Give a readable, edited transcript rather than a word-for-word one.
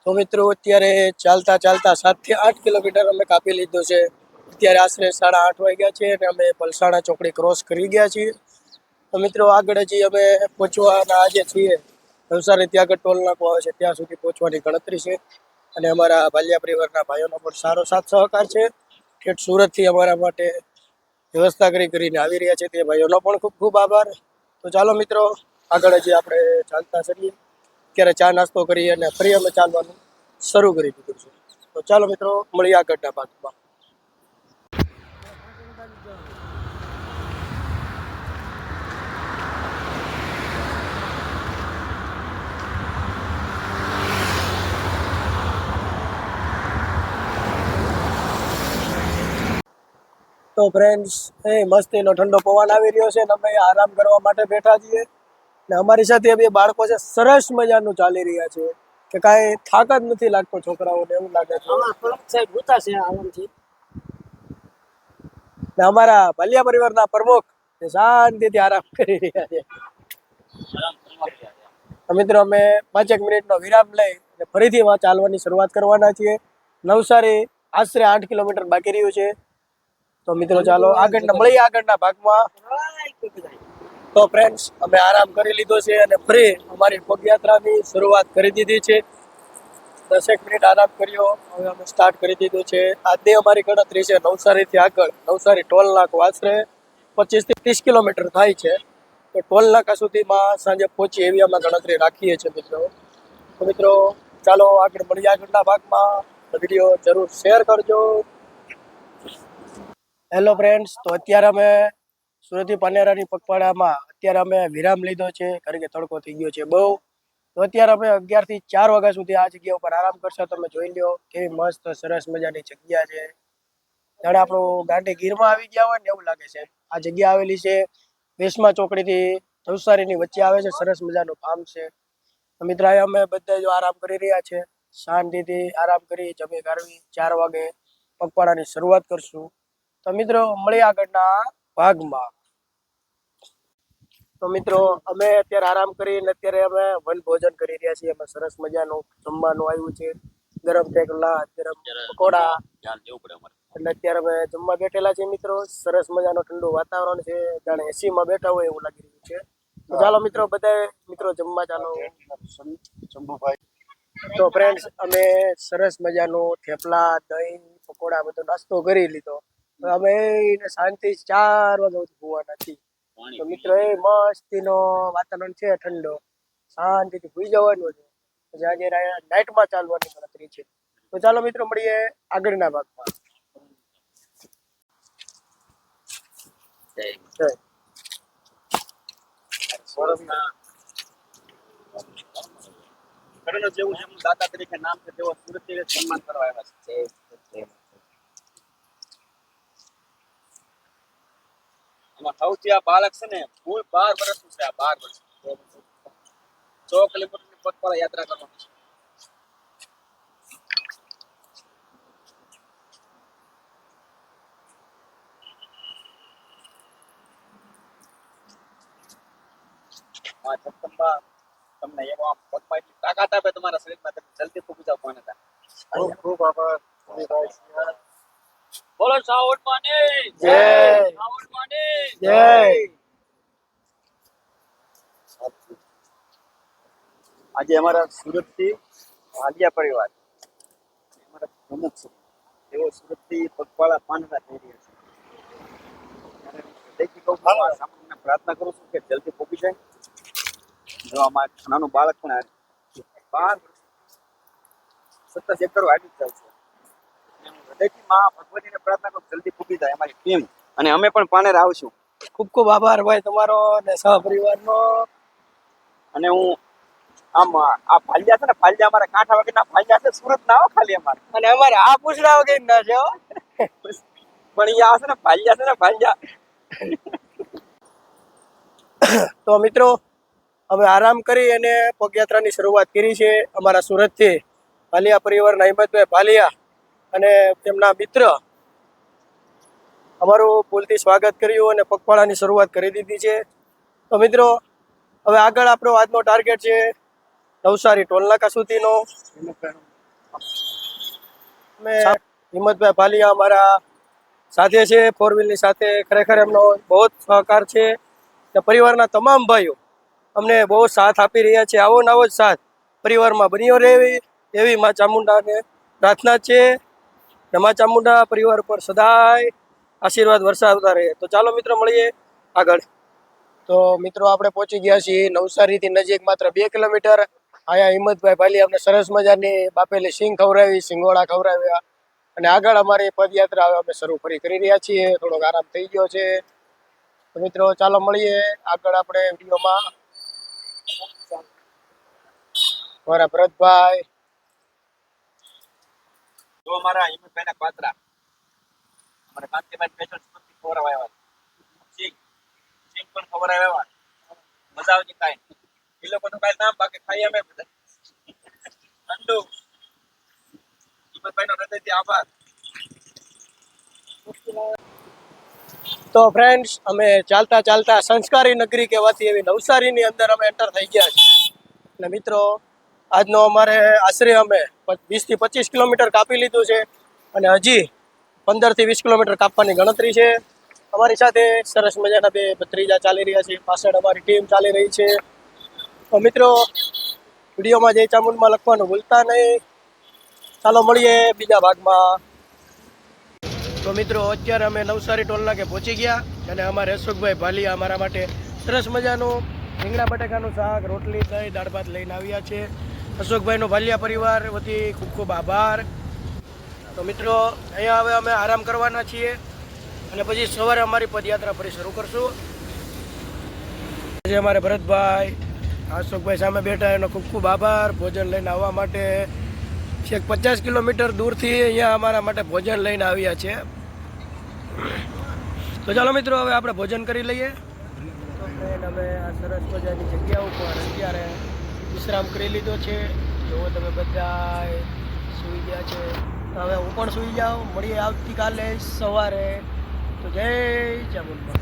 તો મિત્રો અત્યારે ચાલતા ચાલતા 7 થી 8 કિલોમીટર અમે કાપી લીધું છે. અત્યારે આશરે 8:30 વાગ્યા છે અને અમે પલસાણા ચોકડી ક્રોસ કરી ગયા છીએ. તો મિત્રો આગળ હજી અમે પહોંચવાના આજે છીએ નવસારી, ત્યાં આગળ ટોલ નાકો આવે છે ત્યાં સુધી પહોંચવાની ગણતરી છે. અને અમારા ભાલિયા પરિવારના ભાઈઓનો પણ સારો સાથ સહકાર છે. ઠેઠ સુરતથી અમારા માટે વ્યવસ્થા કરીને આવી રહ્યા છે તે ભાઈઓનો પણ ખૂબ ખૂબ આભાર. તો ચાલો મિત્રો આગળ હજી આપણે ચાલતા ચડીએ. અત્યારે ચા નાસ્તો કરી અને ફરી અમે ચાલવાનું શરૂ કરી દીધું છે. તો ચાલો મિત્રો મળીએ આગળના ભાગમાં. તો ફ્રેન્ડ્સ, મસ્તીનો ઠંડો પવન આવી રહ્યો છે અને અમે આરામ કરવા માટે બેઠા છીએ. ને અમારી સાથે બે બાળકો છે, સરસ મજાનું ચાલી રહ્યા છે કે કાંઈ થાક જ નથી લાગતો છોકરાઓને, એવું લાગે છે. ને અમારા ભાલિયા પરિવારના પ્રમુખ શાંતિથી આરામ કરી રહ્યા છે. તો મિત્રો અમે 5 મિનિટનો વિરામ લઈ અને ફરીથી ચાલવાની શરૂઆત કરવાના છીએ. નવસારી આશરે 8 કિલોમીટર બાકી રહ્યું છે. તો મિત્રો ચાલો મળીએ આગળના ભાગમાં. તો ફ્રેન્ડ્સ, અમે આરામ કરી લીધો છે અને ફરી અમારી પગયાત્રાની શરૂઆત કરી દીધી છે. 10 મિનિટ આરામ કર્યો, હવે અમે સ્ટાર્ટ કરી દીધું છે. આજની અમારી ગણતરી છે નવસારીથી આગળ, નવસારી ટોલ નાકો આશરે 25 થી 30 કિલોમીટર થાય છે. તો ટોલ નાકા સુધીમાં સાંજે પહોંચી એવી અમે ગણતરી રાખીએ છીએ મિત્રો. તો મિત્રો ચાલો આગળ મળીએ આગળના ભાગમાં. વિડીયો જરૂર શેર કરજો. હેલો ફ્રેન્ડ્સ, તો અત્યારે અમે સુરતથી પાનેરાની પગપાળામાં અત્યારે અમે વિરામ લીધો છે, કારણ કે તડકો થઈ ગયો છે બહુ. તો અત્યારે અમે 11 થી 4 વાગ્યા સુધી આ જગ્યા ઉપર આરામ કરશો. તમે જોઈ લો કેવી મસ્ત સરસ મજાની જગ્યા છે. જાણે આપણું ગાંડી ગીરમાં આવી ગયા હોય ને એવું લાગે છે. આ જગ્યા આવેલી છે વેસમા ચોકડીથી નવસારીની વચ્ચે આવે છે. સરસ મજાનું ફાર્મ છે. મિત્રો અમે બધા જો આરામ કરી રહ્યા છે, શાંતિથી આરામ કરી જમી કાઢવી 4 વાગે પગપાળાની શરૂઆત કરશું. તો મિત્રો મળીએ આગળના ભાગમાં. તો મિત્રો અમે અત્યારે આરામ કરીને અત્યારે અમે વન ભોજન કરી રહ્યા છીએ. એમાં સરસ મજાનું જમવાનું આવ્યું છે, ગરમ થેપલા, ગરમ પકોડા. એટલે અત્યારે અમે જમવા બેઠેલા છે મિત્રો. સરસ મજાનું ઠંડુ વાતાવરણ છે, જાણે એસીમાં બેઠા હોય એવું લાગી રહ્યું છે. તો ચાલો મિત્રો બધા મિત્રો જમવા ચાલો. તો ફ્રેન્ડ્સ, અમે સરસ મજાનું થેપલા, દહીં, પકોડા બધો નાસ્તો કરી લીધો. અમે શાંતિ 4 વાગ્યા સુધી હોવાના છીએ. તો મિત્રો મસ્તીનો વાતાવરણ છે, ઠંડો, શાંતિથી સુઈ જવાનું છે. પછી આજે નાઇટમાં ચાલવાની ગણતરી છે. તો ચાલો મિત્રો મળીએ આગળના ભાગમાં. જેવું જેમનું દાતા તરીકે નામ છે તેઓ સુરત સન્માન કરવા આવ્યા છે. એમાં સૌથી આ બાળક છે ને કુલ 12 વર્ષનું છે. આ 12 વર્ષ 100 કિલોમીટરની પગપાળા યાત્રા કરવાની છે. માં જગદંબા તમને એવો આમ પગમાં એટલી તાકાત આપે તમારા શરીરમાં, તમે જલ્દી પૂગી જાવ કોને તા. ખૂબ ખૂબ આભાર. બોલો સાવડ માની જય. સાવડ માની જય. આજે અમારા સુરતથી ભાલિયા પરિવાર અમારા પ્રમુખ છે, તેઓ સુરતથી પગપાળા પાનેરા જઈ રહ્યા છે. સામાન્ય પ્રાર્થના કરું છું કે જલ્દી પહોંચી જાય. જો આમાં નાનું બાળક પણ 12 સતત એક કરો આવી જ જાય છે. હૃદયથી માં ભગવતીને પ્રાર્થના કરું જલ્દી પહોંચી જાય અમારી ટીમ, અને અમે પણ પાનેરા આવશું. ખૂબ ખૂબ આભાર ભાઈ તમારો અને સહપરિવારનો. અને હું આમ આ ભાલિયા છે ને, ભાલિયા અમારા કાંઠા વગરના ભાલિયા છે, સુરત ના આવો ખાલી અમારે. અને અમારે આ પૂછડા વગર ના છે હો. પણ એ આવશે ને ભાલિયા છે ને, ભાલિયા. તો મિત્રો અમે આરામ કરી અને પગયાત્રાની શરૂઆત કરી છે. અમારા સુરતથી ભાલિયા પરિવારના હિંમતભાઈ ભાલિયા અને તેમના મિત્ર અમારું ભૂલથી સ્વાગત કર્યું અને પગપાળાની શરૂઆત કરી દીધી છે. તો મિત્રો હવે આગળ આપણો આજનો ટાર્ગેટ છે નવસારી ટોલ નાકા સુધીનો. અમે હિંમતભાઈ ભાલિયા અમારા સાથે છે, 4 વ્હીલની સાથે. ખરેખર એમનો બહુ જ સહકાર છે. ને પરિવારના તમામ ભાઈઓ અમને બહુ સાથ આપી રહ્યા છે. આવો ને આવો જ સાથ પરિવારમાં બન્યો રહે એવી મા ચામુંડાને પ્રાર્થના છે. ને મા ચામુંડા પરિવાર પર સદાય આશીર્વાદ વરસાવતા રહે. તો ચાલો મિત્રો મળીએ આગળ. તો મિત્રો આપણે પહોંચી ગયા છીએ નવસારીથી નજીક માત્ર 2 કિલોમીટર. અહીંયા હિંમતભાઈ ભાલિયા અમને સરસ મજાની બાપેલી સિંગ ખવડાવી, સિંગોડા ખવડાવ્યા. અને આગળ અમારી પદયાત્રા હવે અમે શરૂ કરી રહ્યા છીએ. થોડોક આરામ થઈ ગયો છે. તો મિત્રો ચાલો મળીએ આગળ આપણે વિડીયોમાં. મારા ભરતભાઈ, જો અમારા હિંમતભાઈના પાત્રા અમારા કાંતિભાઈ સ્પેશિયલ સ્પોર્ટથી ખવડાવ્યા સિંગ પણ ખવડાવ્યા. મજા આવતી કાંઈ એ લોકોનું કાંઈ નામ બાકી ખાઈ અમે બધા ઠંડુ. હિંમતભાઈનો હૃદયથી આભાર. તો ફ્રેન્ડ્સ અમે ચાલતા ચાલતા સંસ્કારી નગરી કહેવાતી એવી નવસારીની અંદર અમે એન્ટર થઈ ગયા છીએ. અને મિત્રો આજનો અમારે આશરે અમે 20 થી 25 કિલોમીટર કાપી લીધું છે. અને હજી 15 થી 20 કિલોમીટર કાપવાની ગણતરી છે. અમારી સાથે સરસ મજાના 2 ભત્રીજા ચાલી રહ્યા છે. પાછળ અમારી ટીમ ચાલી રહી છે. તો મિત્રો વિડીયોમાં જય ચામુંડમાં લખવાનું ભૂલતા નહીં. ચાલો મળીએ બીજા ભાગમાં. તો મિત્રો અત્યારે અમે નવસારી ટોલનાકે પહોંચી ગયા. અને અમારે અશોકભાઈ ભાલિયા અમારા માટે સરસ મજાનું રીંગણા બટાકાનું શાક, રોટલી, દહીં, દાળ ભાત લઈને આવ્યા છે. અશોકભાઈનો ભાલિયા પરિવાર વતી ખૂબ ખૂબ આભાર. તો મિત્રો અહીંયા હવે અમે આરામ કરવાના છીએ અને પછી સવારે અમારી પદયાત્રા ફરી શરૂ કરશું. આજે અમારે ભરતભાઈ, અશોકભાઈ સામે બેઠા, એનો ખૂબ ખૂબ આભાર. ભોજન લઈને આવવા માટે 50 કિલોમીટર દૂરથી અહીંયા અમારા માટે ભોજન લઈને આવ્યા છે. તો ચાલો મિત્રો હવે આપણે ભોજન કરી લઈએ. તો ફ્રેન્ડ અમે આ સરસ મજાની જગ્યા ઉપર અત્યારે વિશ્રામ કરી લીધો છે. જો તમે બધા સૂઈ ગયા છે. હવે હું પણ સૂઈ જાઉં. મળીએ આવતીકાલે સવારે. તો જય ચામુંડા.